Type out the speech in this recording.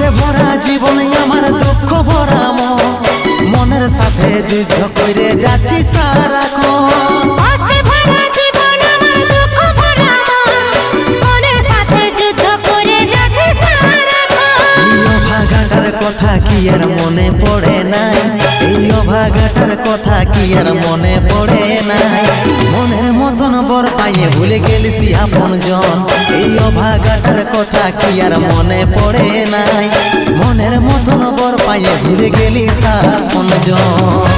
কষ্টে ভরা জীবন আমার দুঃখ ভরা মন, মনের সাথে যুদ্ধ করে যাচ্ছি সারাক্ষণ। কষ্টে ভরা জীবন আমার দুঃখ ভরা মন, মনের সাথে যুদ্ধ করে যাচ্ছি সারাক্ষণ। এই অভাগাটার কথা কি আর মনে পড়ে নাই, এই অভাগাটার কথা কি আর মনে পড়ে নাই। মনের মতন বর পাইয়ে ভুলে গেলিস আপন জন, এই অভাগাটার কথা কি আর মনে পড়ে নাই। মনের মতন বর পাইয়ে ভুলে গেলিস আপন জন।